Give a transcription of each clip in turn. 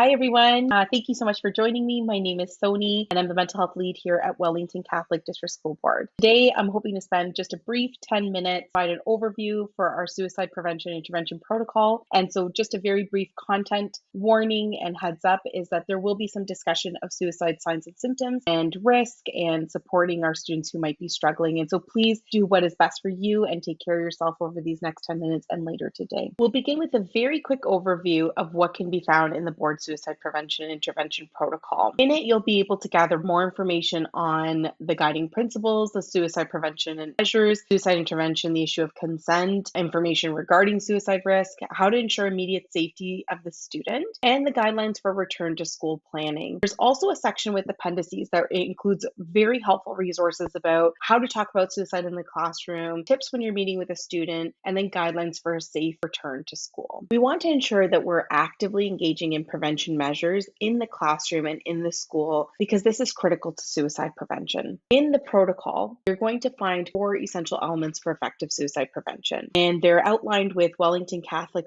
Hi, everyone. Thank you so much for joining me. My name is Sony, and I'm the mental health lead here at Wellington Catholic District School Board. Today, I'm hoping to spend just a brief 10 minutes, provide an overview for our suicide prevention intervention protocol. And so just a very brief content warning and heads up is that there will be some discussion of suicide signs and symptoms and risk and supporting our students who might be struggling. And so please do what is best for you and take care of yourself over these next 10 minutes and later today. We'll begin with a very quick overview of what can be found in the board suicide prevention and intervention protocol. In it, you'll be able to gather more information on the guiding principles, the suicide prevention and measures, suicide intervention, the issue of consent, information regarding suicide risk, how to ensure immediate safety of the student, and the guidelines for return to school planning. There's also a section with appendices that includes very helpful resources about how to talk about suicide in the classroom, tips when you're meeting with a student, and then guidelines for a safe return to school. We want to ensure that we're actively engaging in prevention measures in the classroom and in the school because this is critical to suicide prevention. In the protocol, you're going to find 4 essential elements for effective suicide prevention, and they're outlined with Wellington Catholic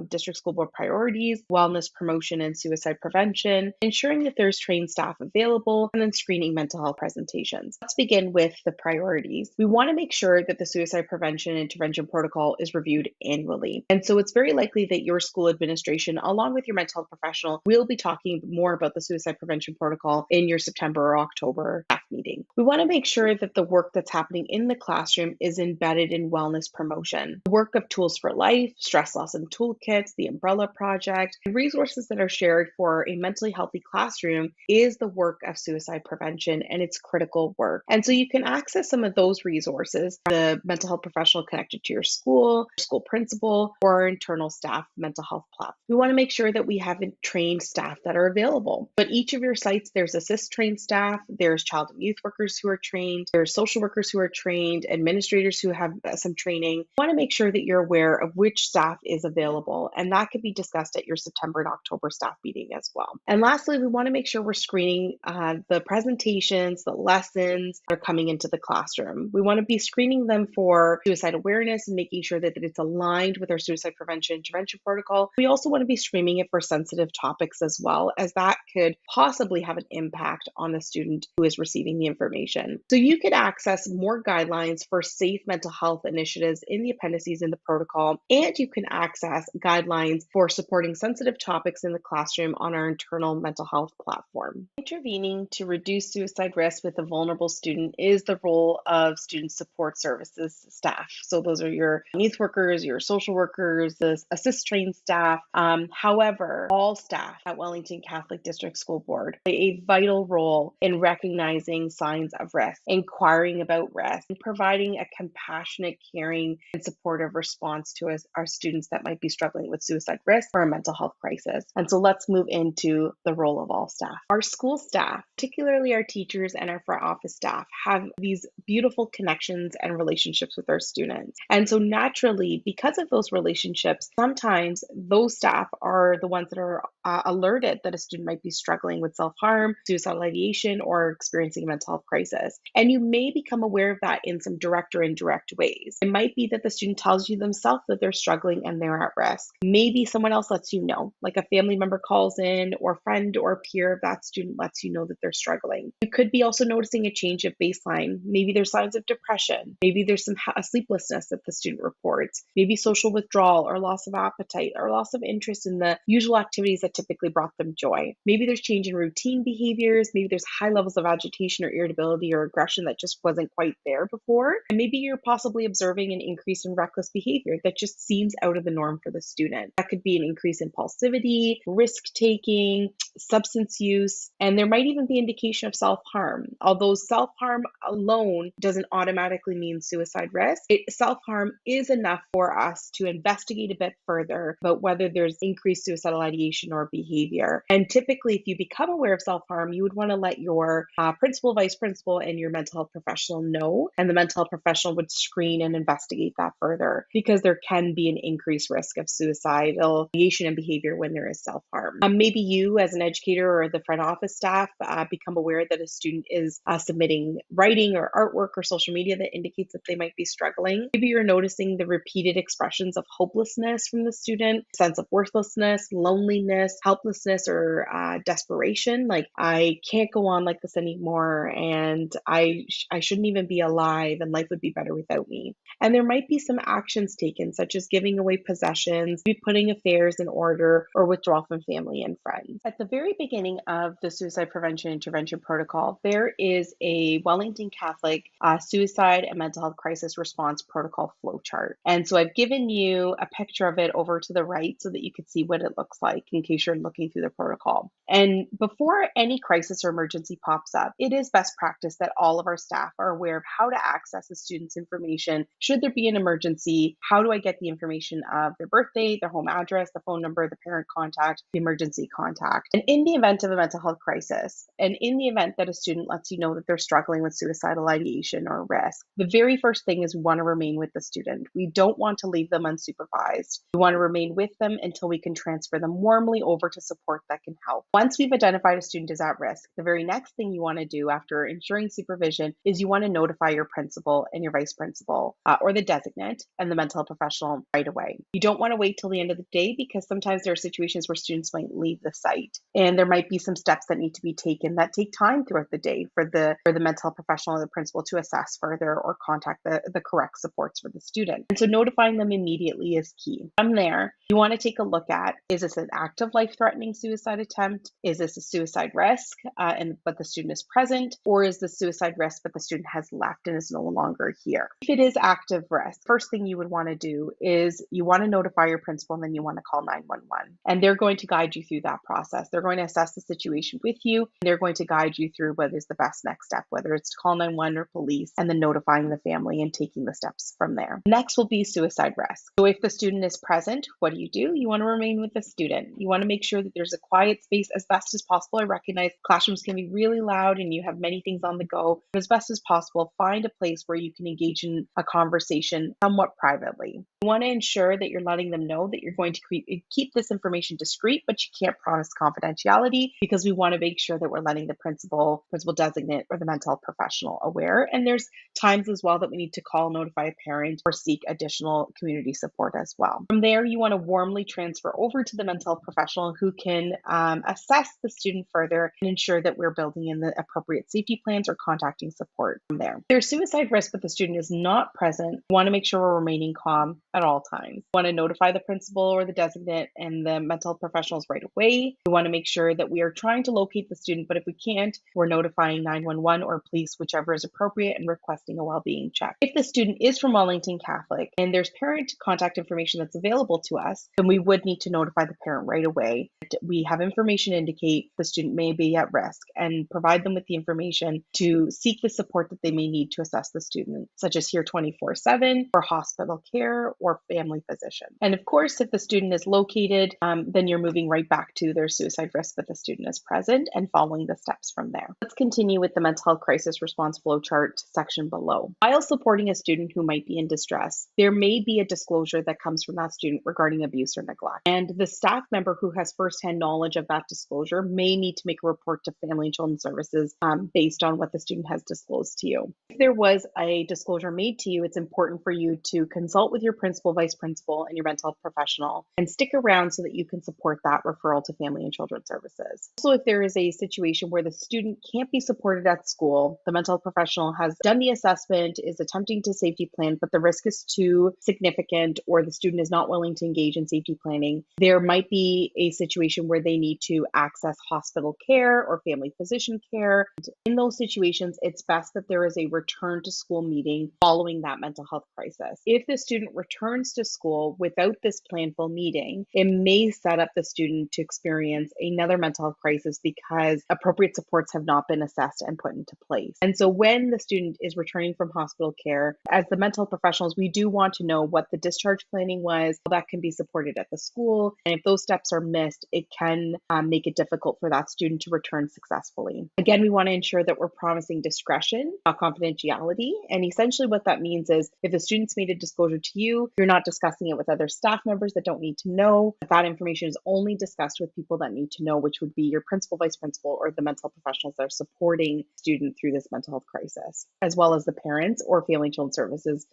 District School Board priorities, wellness promotion and suicide prevention, ensuring that there's trained staff available, and then screening mental health presentations. Let's begin with the priorities. We want to make sure that the suicide prevention and intervention protocol is reviewed annually. And so it's very likely that your school administration, along with your mental health professional, will be talking more about the suicide prevention protocol in your September or October staff meeting. We want to make sure that the work that's happening in the classroom is embedded in wellness promotion. The work of Tools for Life, stress lesson toolkits, the Umbrella Project, and resources that are shared for a mentally healthy classroom is the work of suicide prevention, and it's critical work. And so you can access some of those resources, the mental health professional connected to your school principal, or our internal staff mental health platform. We want to make sure that we have trained staff that are available. But each of your sites, there's assist trained staff, there's child and youth workers who are trained, there's social workers who are trained, administrators who have some training. We want to make sure that you're aware of which staff is available, and that could be discussed at your September and October staff meeting as well. And lastly, we want to make sure we're screening the presentations, the lessons that are coming into the classroom. We want to be screening them for suicide awareness and making sure that it's aligned with our suicide prevention intervention protocol. We also want to be screening it for sensitive topics as well, as that could possibly have an impact on the student who is receiving the information. So you could access more guidelines for safe mental health initiatives in the appendices in the protocol, and you can access guidelines for supporting sensitive topics in the classroom on our internal mental health platform. Intervening to reduce suicide risk with a vulnerable student is the role of student support services staff. So those are your youth workers, your social workers, the assist trained staff. However, all staff at Wellington Catholic District School Board play a vital role in recognizing signs of risk, inquiring about risk, and providing a compassionate, caring, and supportive response to our students that might be struggling with suicide risk or a mental health crisis. And so let's move into the role of all staff. Our school staff, particularly our teachers and our front office staff, have these beautiful connections and relationships with our students. And so naturally, because of those relationships, sometimes those staff are the ones that are alerted that a student might be struggling with self-harm, suicidal ideation, or experiencing a mental health crisis. And you may become aware of that in some direct or indirect ways. It might be that the student tells you themselves that they're struggling and they're at risk. Maybe someone else lets you know, like a family member calls in, or a friend or peer of that student lets you know that they're struggling. You could be also noticing a change of baseline. Maybe there's signs of depression. Maybe there's some sleeplessness that the student reports. Maybe social withdrawal or loss of appetite or loss of interest in the usual activities that typically brought them joy. Maybe there's change in routine behaviors. Maybe there's high levels of agitation or irritability or aggression that just wasn't quite there before. And maybe you're possibly observing an increase in reckless behavior that just seems out of the norm for the student. That could be an increase in impulsivity, risk-taking, substance use, and there might even be indication of self-harm. Although self-harm alone doesn't automatically mean suicide risk, self-harm is enough for us to investigate a bit further about whether there's increased suicidal ideation or behavior. And typically, if you become aware of self-harm, you would want to let your principal, vice principal, and your mental health professional know, and the mental health professional would screen and investigate that further because there can be an increased risk of suicidal ideation and behavior when there is self-harm. Maybe you, as an educator or the front office staff, become aware that a student is submitting writing or artwork or social media that indicates that they might be struggling. Maybe you're noticing the repeated expressions of hopelessness from the student, sense of worthlessness, loneliness, helplessness, or desperation, like I can't go on like this anymore, and I shouldn't even be alive, and life would be better without me. And there might be some actions taken, such as giving away possessions, maybe putting affairs in order, or withdrawal from family and friends. At the very beginning of the suicide prevention intervention protocol, there is a Wellington Catholic suicide and mental health crisis response protocol flowchart. And so I've given you a picture of it over to the right so that you could see what it looks like in case you're looking through the protocol. And before any crisis or emergency pops up, it is best practice that all of our staff are aware of how to access the student's information. Should there be an emergency, how do I get the information of their birthday, their home address, the phone number, the parent contact, the emergency contact? And in the event of a mental health crisis, and in the event that a student lets you know that they're struggling with suicidal ideation or risk, the very first thing is we want to remain with the student. We don't want to leave them unsupervised. We want to remain with them until we can transfer them warmly over to support that can help. Once we've identified a student is at risk, the very next thing you want to do after ensuring supervision is you want to notify your principal and your vice principal or the designate and the mental health professional right away. You don't want to wait till the end of the day, because sometimes there are situations where students might leave the site, and there might be some steps that need to be taken that take time throughout the day for the mental health professional or the principal to assess further or contact the correct supports for the student. And so notifying them immediately is key. From there, you want to take a look at, is this an active life-threatening suicide attempt? Is this a suicide risk but the student is present? Or is the suicide risk but the student has left and is no longer here? If it is active risk, first thing you would want to do is you want to notify your principal, and then you want to call 911. And they're going to guide you through that process. They're going to assess the situation with you, and they're going to guide you through what is the best next step, whether it's to call 911 or police, and then notifying the family and taking the steps from there. Next will be suicide risk. So if the student is present, what do? You want to remain with the student. You want to make sure that there's a quiet space as best as possible. I recognize classrooms can be really loud and you have many things on the go, but as best as possible, find a place where you can engage in a conversation somewhat privately. You want to ensure that you're letting them know that you're going to keep this information discreet, but you can't promise confidentiality, because we want to make sure that we're letting the principal designate, or the mental health professional aware. And there's times as well that we need to call, notify a parent, or seek additional community support as well. From there, you want to warmly transfer over to the mental health professional who can assess the student further and ensure that we're building in the appropriate safety plans or contacting support from there. If there's suicide risk but the student is not present, we want to make sure we're remaining calm at all times. We want to notify the principal or the designate and the mental health professionals right away. We want to make sure that we are trying to locate the student, but if we can't, we're notifying 911 or police, whichever is appropriate, and requesting a well-being check. If the student is from Wellington Catholic and there's parent contact information that's available to us, then we would need to notify the parent right away. We have information indicate the student may be at risk, and provide them with the information to seek the support that they may need to assess the student, such as here 24/7 for hospital care or family physician. And of course, if the student is located, then you're moving right back to their suicide risk, but the student is present, and following the steps from there. Let's continue with the mental health crisis response flowchart section below. While supporting a student who might be in distress, there may be a disclosure that comes from that student regarding abuse or neglect. And the staff member who has firsthand knowledge of that disclosure may need to make a report to Family and Children's Services based on what the student has disclosed to you. If there was a disclosure made to you, it's important for you to consult with your principal, vice principal, and your mental health professional, and stick around so that you can support that referral to Family and Children's Services. Also, if there is a situation where the student can't be supported at school, the mental health professional has done the assessment, is attempting to safety plan, but the risk is too significant, or the student is not willing to engage in safety planning, there might be a situation where they need to access hospital care or family physician care. In those situations, it's best that there is a return to school meeting following that mental health crisis. If the student returns to school without this planful meeting, it may set up the student to experience another mental health crisis because appropriate supports have not been assessed and put into place. And so when the student is returning from hospital care, as the mental health professionals, we do want to know what the discharge planning was, how that can be supported at the school. And if those steps are missed, it can make it difficult for that student to return successfully. Again, we want to ensure that we're promising discretion, not confidentiality. And essentially what that means is if the student's made a disclosure to you, you're not discussing it with other staff members that don't need to know. That information is only discussed with people that need to know, which would be your principal, vice principal, or the mental health professionals that are supporting the student through this mental health crisis, as well as the parents or Family and Children's Services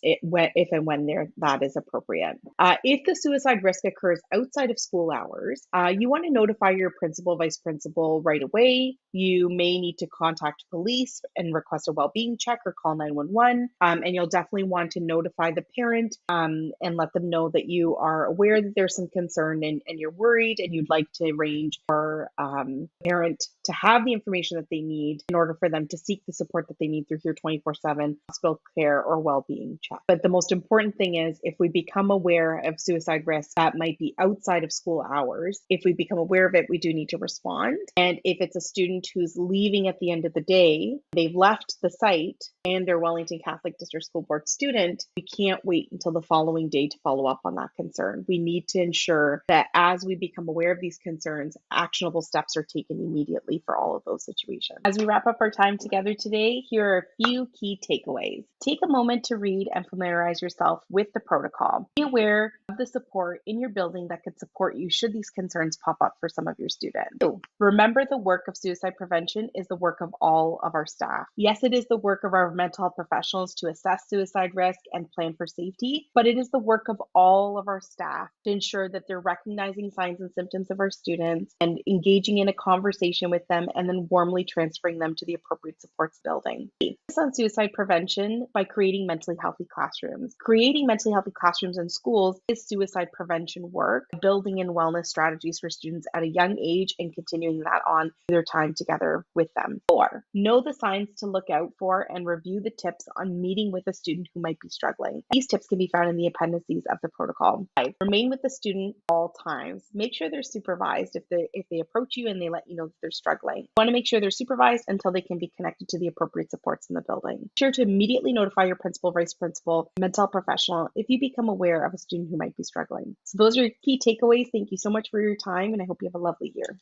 if and when that is appropriate. If the suicide risk occurs outside of school hours. You want to notify your principal, vice principal right away. You may need to contact police and request a well-being check or call 911. And you'll definitely want to notify the parent and let them know that you are aware that there's some concern and you're worried and you'd like to arrange for parent to have the information that they need in order for them to seek the support that they need through your 24/7 hospital care or well-being check. But the most important thing is, if we become aware of suicide risk that might be outside of school hours, if we become aware of it, we do need to respond. And if it's a student who's leaving at the end of the day, they've left the site and they're Wellington Catholic District School Board student, we can't wait until the following day to follow up on that concern. We need to ensure that as we become aware of these concerns, actionable steps are taken immediately for all of those situations. As we wrap up our time together today, here are a few key takeaways. Take a moment to read and familiarize yourself with the protocol. Be aware of the support in your building that could support you should these concerns pop up for some of your students. So, remember, the work of suicide prevention is the work of all of our staff. Yes, it is the work of our mental health professionals to assess suicide risk and plan for safety, but it is the work of all of our staff to ensure that they're recognizing signs and symptoms of our students and engaging in a conversation with them and then warmly transferring them to the appropriate supports building. Focus on suicide prevention by creating mentally healthy classrooms. Creating mentally healthy classrooms in schools is suicide prevention work, building in wellness strategies for students at a young age and continuing that on their time together with them. 4, know the signs to look out for and review the tips on meeting with a student who might be struggling. These tips can be found in the appendices of the protocol. 5, remain with the student all times. Make sure they're supervised if they approach you and they let you know that they're struggling. You want to make sure they're supervised until they can be connected to the appropriate supports in the building. Be sure to immediately notify your principal, vice principal, mental health professional if you become aware of a student who might be struggling. So those are your key takeaways. Thank you so much for your time, and I hope you have a lovely year.